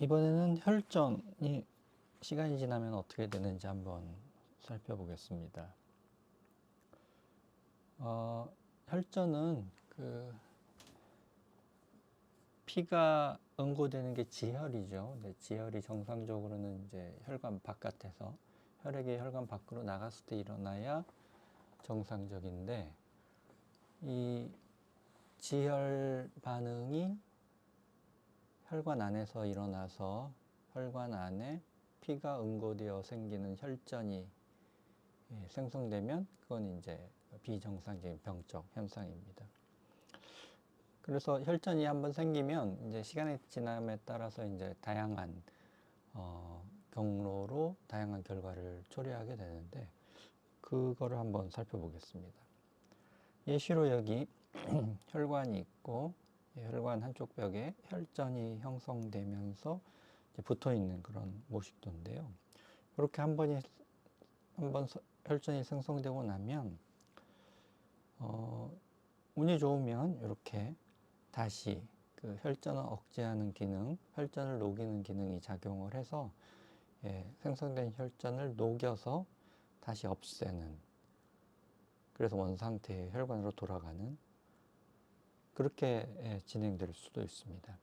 이번에는 혈전이 시간이 지나면 어떻게 되는지 한번 살펴보겠습니다. 혈전은 피가 응고되는 게 지혈이죠. 네, 지혈이 정상적으로는 이제 혈관 바깥에서 혈액이 혈관 밖으로 나갔을 때 일어나야 정상적인데, 이 지혈 반응이 혈관 안에서 일어나서 혈관 안에 피가 응고되어 생기는 혈전이 생성되면 그건 이제 비정상적인 병적 현상입니다. 그래서 혈전이 한번 생기면 이제 시간이 지남에 따라서 이제 다양한 경로로 다양한 결과를 초래하게 되는데, 그거를 한번 살펴보겠습니다. 예시로 여기 혈관이 있고 혈관 한쪽 벽에 혈전이 형성되면서 붙어 있는 그런 모식도인데요. 이렇게 한번 혈전이 생성되고 나면 운이 좋으면 이렇게 다시 그 혈전을 억제하는 기능, 혈전을 녹이는 기능이 작용을 해서 생성된 혈전을 녹여서 다시 없애는, 그래서 원상태의 혈관으로 돌아가는, 그렇게 진행될 수도 있습니다.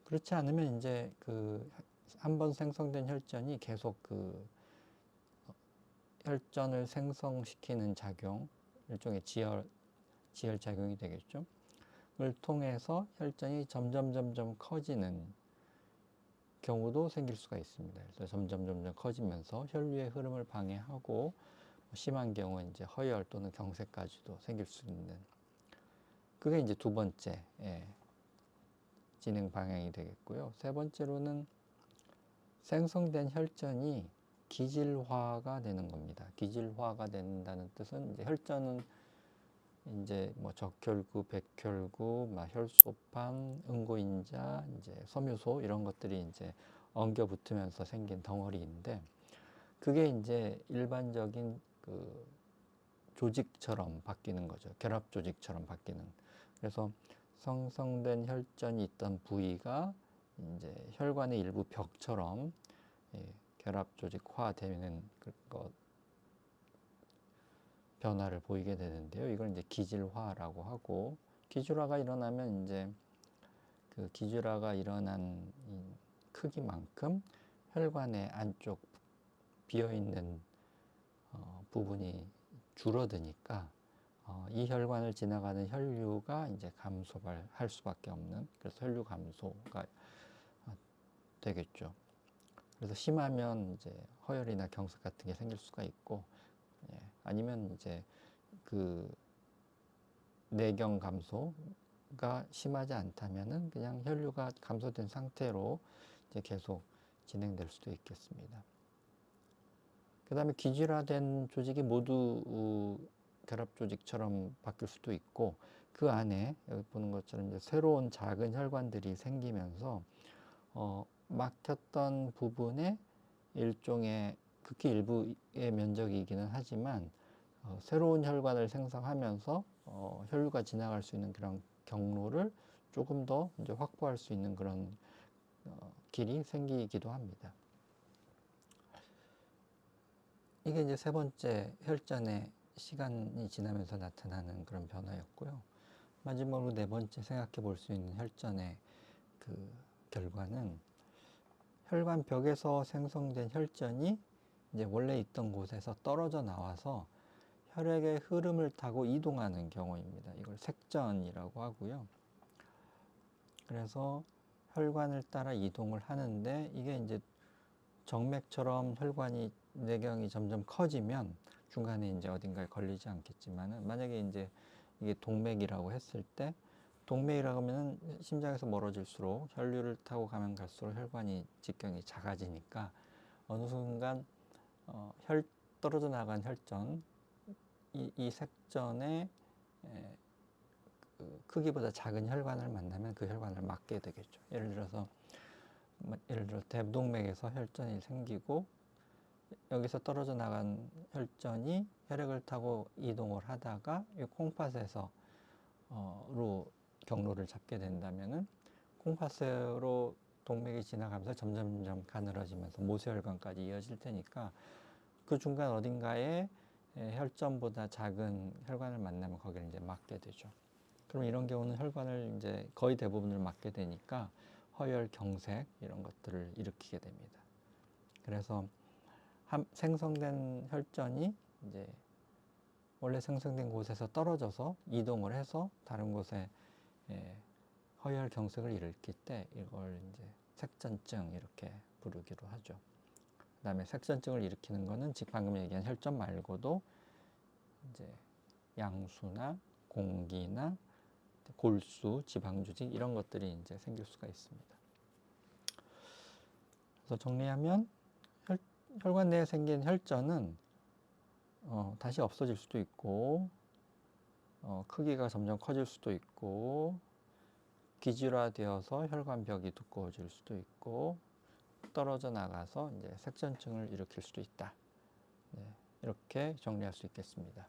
그렇지 않으면 이제 한번 생성된 혈전이 계속 혈전을 생성시키는 작용, 일종의 지혈 작용이 되겠죠. 을 통해서 혈전이 점점 커지는 경우도 생길 수가 있습니다. 그래서 점점 커지면서 혈류의 흐름을 방해하고 심한 경우는 이제 허혈 또는 경색까지도 생길 수 있는, 그게 이제 두 번째 진행 방향이 되겠고요. 세 번째로는 생성된 혈전이 기질화가 되는 겁니다. 기질화가 된다는 뜻은 이제 혈전은 이제 뭐 적혈구, 백혈구, 혈소판, 응고인자, 이제 섬유소 이런 것들이 이제 엉겨 붙으면서 생긴 덩어리인데, 그게 이제 일반적인 조직처럼 바뀌는 거죠. 결합 조직처럼 바뀌는. 그래서 생성된 혈전이 있던 부위가 이제 혈관의 일부 벽처럼 결합 조직화되는 변화를 보이게 되는데요. 이걸 이제 기질화라고 하고, 기질화가 일어나면 이제 그 기질화가 일어난 크기만큼 혈관의 안쪽 비어 있는 부분이 줄어드니까 이 혈관을 지나가는 혈류가 이제 감소할 수밖에 없는, 그래서 혈류 감소가 되겠죠. 그래서 심하면 이제 허혈이나 경색 같은 게 생길 수가 있고, 아니면 이제 내경 감소가 심하지 않다면은 그냥 혈류가 감소된 상태로 이제 계속 진행될 수도 있겠습니다. 그 다음에 기질화된 조직이 모두 결합 조직처럼 바뀔 수도 있고, 그 안에 여기 보는 것처럼 이제 새로운 작은 혈관들이 생기면서 막혔던 부분에 일종의 극히 일부의 면적이기는 하지만 새로운 혈관을 생성하면서 혈류가 지나갈 수 있는 그런 경로를 조금 더 이제 확보할 수 있는 그런 길이 생기기도 합니다. 이게 이제 세 번째 혈전의 시간이 지나면서 나타나는 그런 변화였고요. 마지막으로 네 번째 생각해 볼 수 있는 혈전의 결과는, 혈관 벽에서 생성된 혈전이 이제 원래 있던 곳에서 떨어져 나와서 혈액의 흐름을 타고 이동하는 경우입니다. 이걸 색전이라고 하고요. 그래서 혈관을 따라 이동을 하는데, 이게 이제 정맥처럼 혈관이 내경이 점점 커지면 중간에 이제 어딘가에 걸리지 않겠지만은, 만약에 이제 이게 동맥이라고 했을 때, 동맥이라고 하면은 심장에서 멀어질수록 혈류를 타고 가면 갈수록 혈관이 직경이 작아지니까 어느 순간 떨어져 나간 혈전, 이 색전의 크기보다 작은 혈관을 만나면 그 혈관을 막게 되겠죠. 예를 들어 대동맥에서 혈전이 생기고, 여기서 떨어져 나간 혈전이 혈액을 타고 이동을 하다가 이 콩팥에서 로 경로를 잡게 된다면은 콩팥으로 동맥이 지나가면서 점점 가늘어지면서 모세혈관까지 이어질 테니까 그 중간 어딘가에 혈점보다 작은 혈관을 만나면 거기를 이제 막게 되죠. 그럼 이런 경우는 혈관을 이제 거의 대부분을 막게 되니까 허혈, 경색 이런 것들을 일으키게 됩니다. 그래서 생성된 혈전이 이제 원래 생성된 곳에서 떨어져서 이동을 해서 다른 곳에 허혈 경색을 일으킬 때 이걸 이제 색전증 이렇게 부르기로 하죠. 그 다음에 색전증을 일으키는 거는 지금 방금 얘기한 혈전 말고도 이제 양수나 공기나 골수, 지방주직 이런 것들이 이제 생길 수가 있습니다. 그래서 정리하면 혈관 내에 생긴 혈전은 다시 없어질 수도 있고 크기가 점점 커질 수도 있고 기질화되어서 혈관벽이 두꺼워질 수도 있고 떨어져 나가서 이제 색전증을 일으킬 수도 있다. 네, 이렇게 정리할 수 있겠습니다.